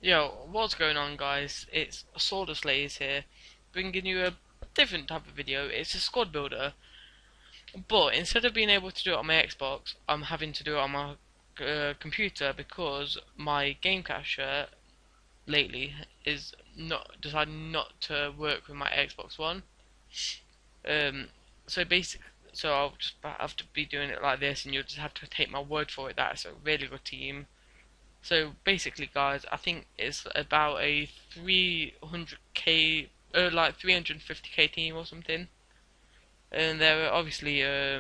Yo, what's going on, guys? It's Sword Slays here, bringing you a different type of video. It's a squad builder, but instead of being able to do it on my Xbox, I'm having to do it on my computer because my game cacher lately is not decided not to work with my Xbox One. Um, so basic, so I'll just have to be doing it like this, and you'll just have to take my word for it. That it's a really good team. So basically, guys, I think it's about a 300k, like 350k team or something. And there are obviously a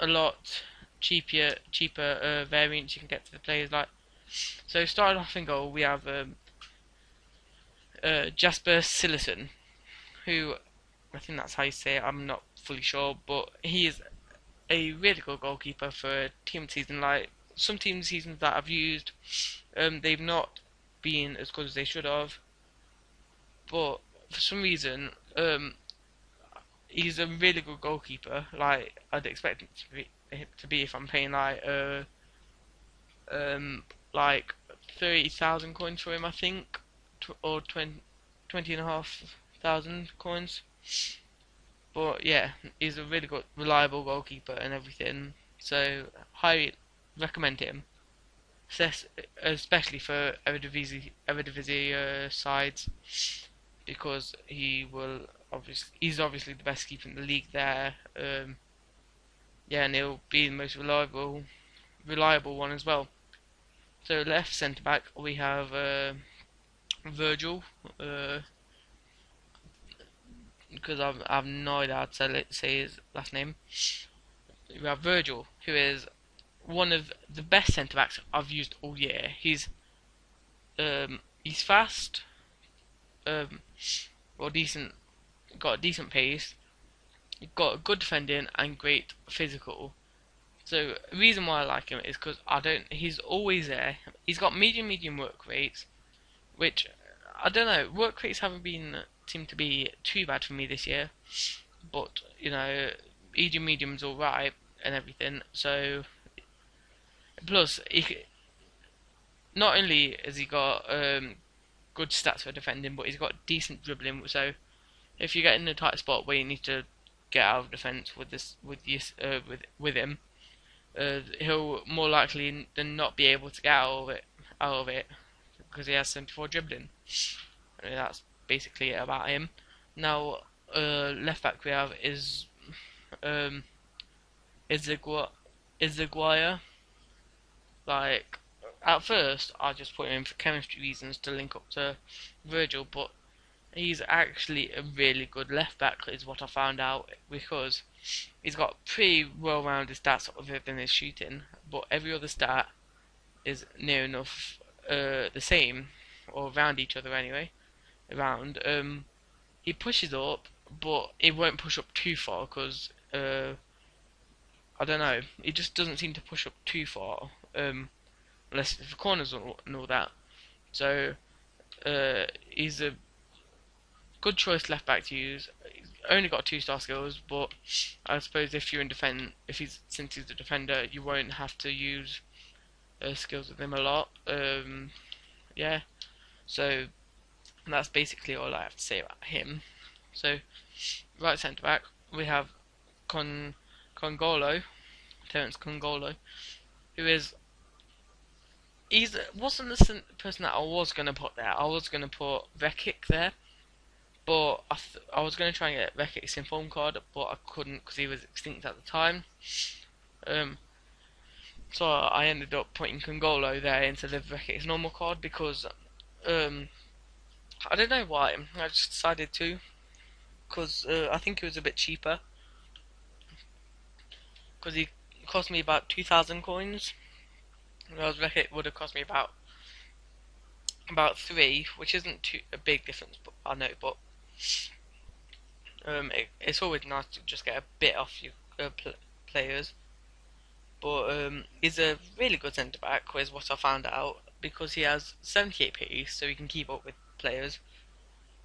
lot cheaper variants you can get to the players. Like, so starting off in goal, we have Jasper Sillison, who I think that's how you say it. I'm not fully sure, but he is a really good goalkeeper for a team season. Like some team seasons that I've used, they've not been as good as they should have. But for some reason, he's a really good goalkeeper. Like I'd expect him to be if I'm paying um, like 30,000 coins for him, I think, or 20,500 coins. But yeah, he's a really good, reliable goalkeeper and everything. So highly recommend him, especially for Eredivisie sides, because he's obviously the best keeper in the league there. Yeah, and he'll be the most reliable one as well. So left centre back we have Virgil, because I've no idea how to say his last name. We have Virgil, who is one of the best centre backs I've used all year. He's fast, um, well decent, got a decent pace, got good defending and great physical. So the reason why I like him is because I don't. He's always there. He's got medium work rates, which I don't know. Work rates haven't been seemed to be too bad for me this year, but medium's all right and everything. So plus, not only has he got good stats for defending, but he's got decent dribbling. So if you get in a tight spot where you need to get out of defence with him, he'll more likely than not be able to get out of it because he has 74 dribbling. I mean, that's basically it about him. Now, left back we have um, Izaguirre. Like at first, I just put him in for chemistry reasons to link up to Virgil, but he's actually a really good left back, is what I found out, because he's got pretty well-rounded stats other than his shooting, but every other stat is near enough the same, or around each other anyway. Around, he pushes up, but it won't push up too far because I don't know. It just doesn't seem to push up too far, unless it's the corners and all that. So he's a good choice left back to use. He's only got 2-star skills, but I suppose if you're in defend, since he's a defender, you won't have to use skills with him a lot. Yeah, so that's basically all I have to say about him. So right centre back we have Con Congolo, Terence Congolo, who is he's wasn't the person that I was gonna put there. I was gonna put Rekic there, but I was gonna try and get Rekic's inform card, but I couldn't because he was extinct at the time. Um, so I ended up putting Congolo there instead of Rekic's normal card because um, I don't know why. I just decided to because I think it was a bit cheaper because he cost me about 2,000 coins. Whereas Rekic would have cost me about three, which isn't a big difference, but I know. But it's always nice to just get a bit off your players. But he's a really good centre back, is what I found out, because he has 78 pace, so he can keep up with players.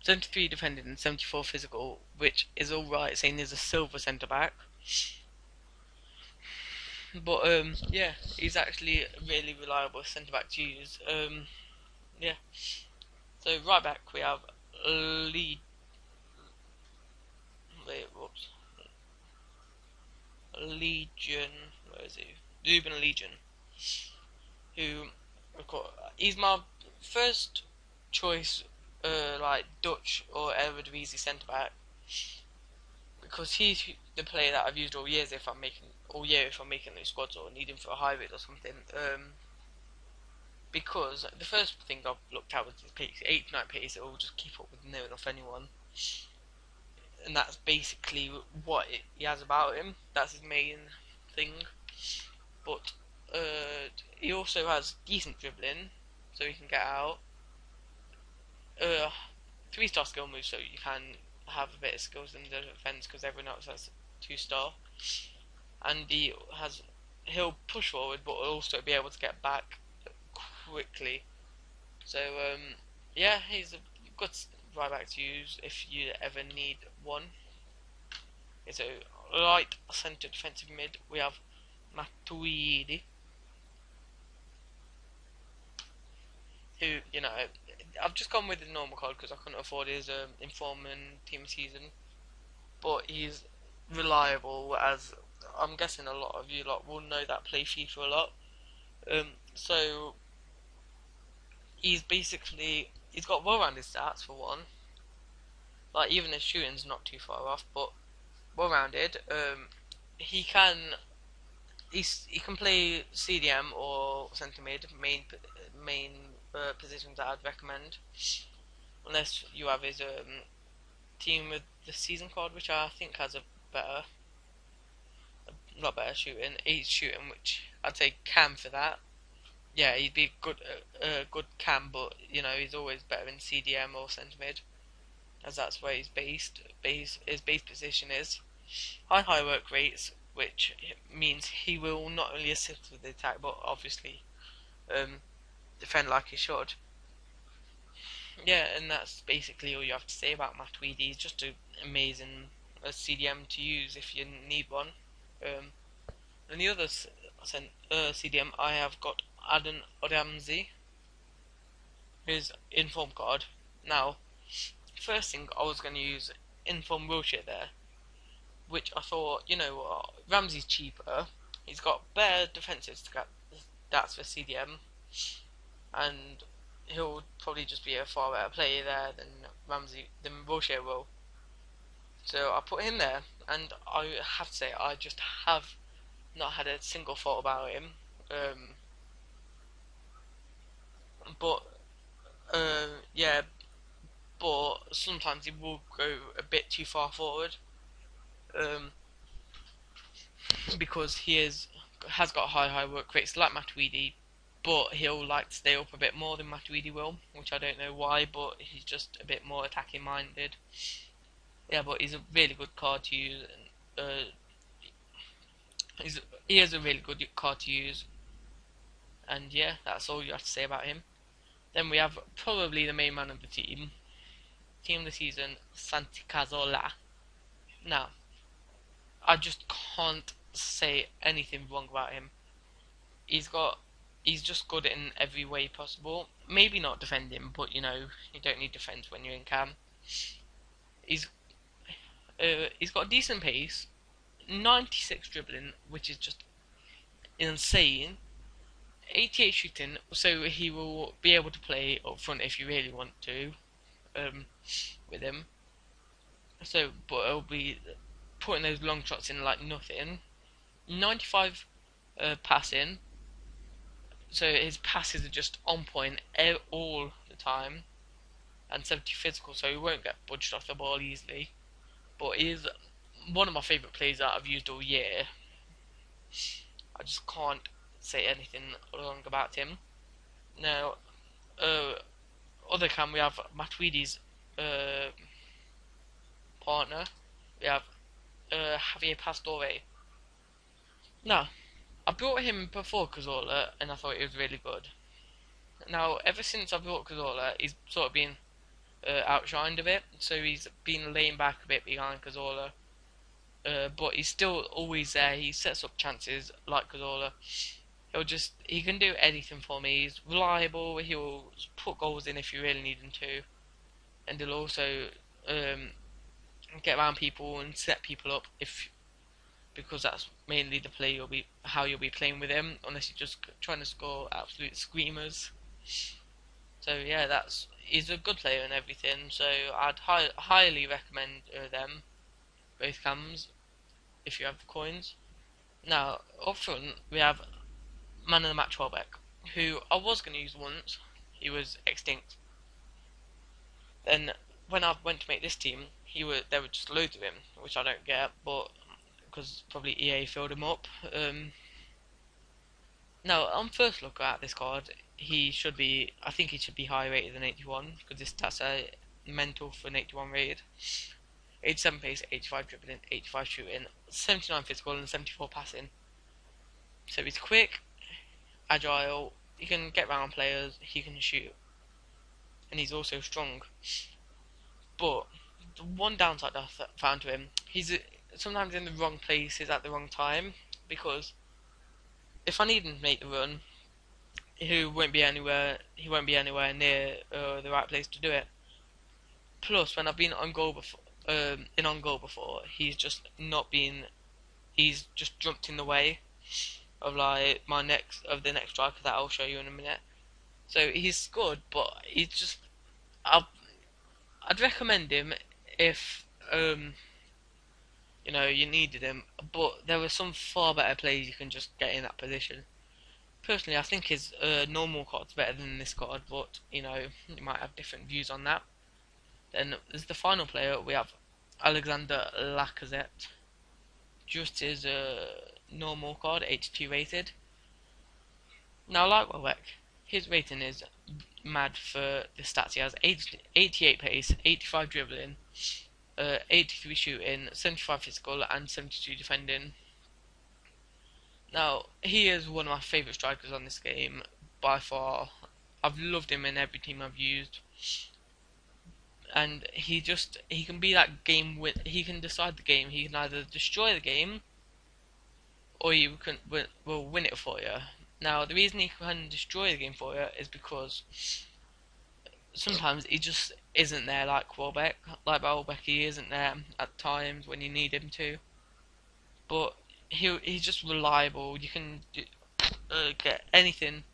73 defending and 74 physical, which is alright, saying he's a silver centre back. But yeah, he's actually a really reliable centre back to use. Yeah. So right back we have Lee. Wait, whoops. Legion. Where is he? Ruben Legion. Who, of course, he's my first choice, like Dutch or Eredivisie centre back because he's the player that I've used all year if I'm making new squads or need him for a hybrid or something. Because the first thing I've looked at was his pace, 89 pace. It will just keep up with near enough anyone, and that's basically what he has about him. That's his main thing. But he also has decent dribbling, so he can get out. Uh, 3-star skill move, so you can have a bit of skills in the defense because everyone else has 2-star, and he'll push forward, but also be able to get back quickly. So yeah, he's a good right back to use if you ever need one. So right centre defensive mid, we have Matuidi, who I've just gone with the normal card because I couldn't afford his inform and team season, but he's reliable as I'm guessing a lot of you lot will know that play FIFA a lot. So he's got well-rounded stats for one. Like even his shooting's not too far off, but well-rounded. He can he can play CDM or centre mid, main positions that I'd recommend, unless you have his team with the season card, which I think has a better, not better shooting. He's shooting, which I'd say cam for that. Yeah, he'd be good cam, but he's always better in CDM or centre mid, as that's where he's based. His base position is high work rates, which means he will not only assist with the attack, but obviously um, defend like he should. Yeah, and that's basically all you have to say about Matuidi. He's just an amazing CDM to use if you need one. Um, and the other CDM I have got Aden Ramsey, his inform card. Now, first thing I was going to use inform Wilshire there, which I thought, Ramsey's cheaper. He's got better defensive stats for CDM, and he'll probably just be a far better player there than Wilshire will. So I put him there, and I have to say I just have not had a single thought about him. But yeah, but sometimes he will go a bit too far forward. Um, because has got high work rates like Matuidi, but he'll like to stay up a bit more than Matuidi will, which I don't know why, but he's just a bit more attacking minded. Yeah, but he's a really good card to use, and he is a really good card to use, and yeah, that's all you have to say about him. Then we have probably the main man of the team of the season, Santi Cazorla. Now, I just can't say anything wrong about him. He's got he's just good in every way possible. Maybe not defending, but you don't need defense when you're in cam. He's he's got a decent pace, 96 dribbling, which is just insane. 88 shooting, so he will be able to play up front if you really want to, with him. So, but it'll be putting those long shots in like nothing. 95 passing, so his passes are just on point all the time, and 70 physical, so he won't get budged off the ball easily. But he is one of my favourite players that I've used all year. I just can't say anything wrong about him. Now, other cam we have Matuidi's partner. We have Javier Pastore. Now, I brought him before Cazorla, and I thought he was really good. Now, ever since I brought Cazorla, he's sort of been outshined a bit, so he's been laying back a bit behind Cazorla. but he's still always there. He sets up chances like Cazorla. He can do anything for me. He's reliable. He'll put goals in if you really need him to, and he'll also um, get around people and set people up if because that's mainly the play you'll be how you'll be playing with him. Unless you're just trying to score absolute screamers. So yeah, that's he's a good player and everything. So I'd highly recommend them both cams if you have the coins. Now up front we have man of the match Welbeck, who I was going to use once. He was extinct. Then when I went to make this team, there were just loads of him, which I don't get, but because probably EA filled him up. Now on first look at this card, I think he should be higher rated than 81 because that's a mental for an 81 rated. 87 pace, 85 dribbling, 85 shooting, 79 physical, and 74 passing. So he's quick, agile, he can get around players, he can shoot, and he's also strong. But the one downside I found to him, he's sometimes in the wrong places at the wrong time, because if I need him to make the run, he won't be anywhere near the right place to do it. Plus, when I've been on goal before, he's just jumped in the way of like the next striker that I'll show you in a minute. So he's good, but I'd recommend him if you needed him. But there were some far better players you can just get in that position. Personally, I think his normal card's better than this card, but you might have different views on that. Then as the final player, we have Alexander Lacazette. Just his normal card, 82 rated. Now, like Welbeck, his rating is mad for the stats he has: 88 pace, 85 dribbling, 83 shooting, 75 physical, and 72 defending. Now, he is one of my favourite strikers on this game by far. I've loved him in every team I've used, and he can be that he can decide the game. He can either destroy the game or will win it for you. Now, the reason he can destroy the game for you is because sometimes he just isn't there like Welbeck. Like Welbeck, he isn't there at times when you need him to. But he's just reliable. You can get anything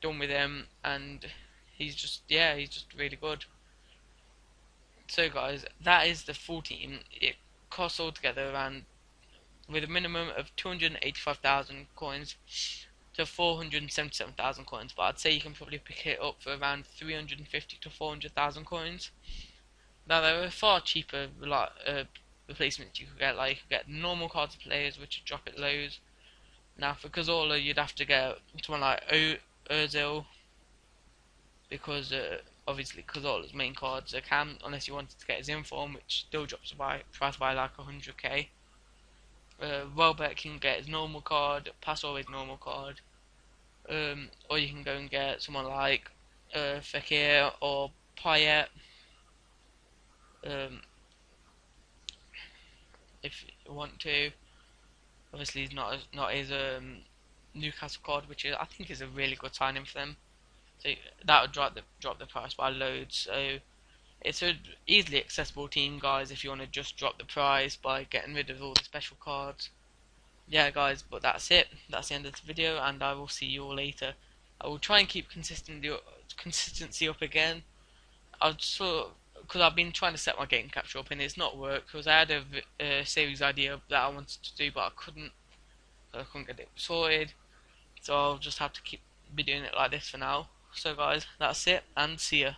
done with him, and he's just really good. So guys, that is the full team. It costs altogether around, with a minimum of 285,000 coins to 477,000 coins, but I'd say you can probably pick it up for around 350 to 400,000 coins. Now there are far cheaper replacements you could get. Like you could get normal cards of players, which would drop it loads. Now for Cazorla, you'd have to get someone like Ozil, because obviously Cazorla's main cards are cam, unless you wanted to get his inform, which still drops the price by like 100k. Welbeck can get his normal card, pass always normal card, or you can go and get someone like Fekir or Payet, if you want to. Obviously, he's not his Newcastle card, which I think is a really good signing for them. So that would drop the price by loads. So it's an easily accessible team, guys, if you want to just drop the price by getting rid of all the special cards. Yeah, guys, but that's it. That's the end of the video, and I will see you all later. I will try and keep consistency up again. Because I've been trying to set my game capture up, and it's not worked, because I had a series idea that I wanted to do, but I couldn't get it sorted. So I'll just have to be doing it like this for now. So guys, that's it, and see ya.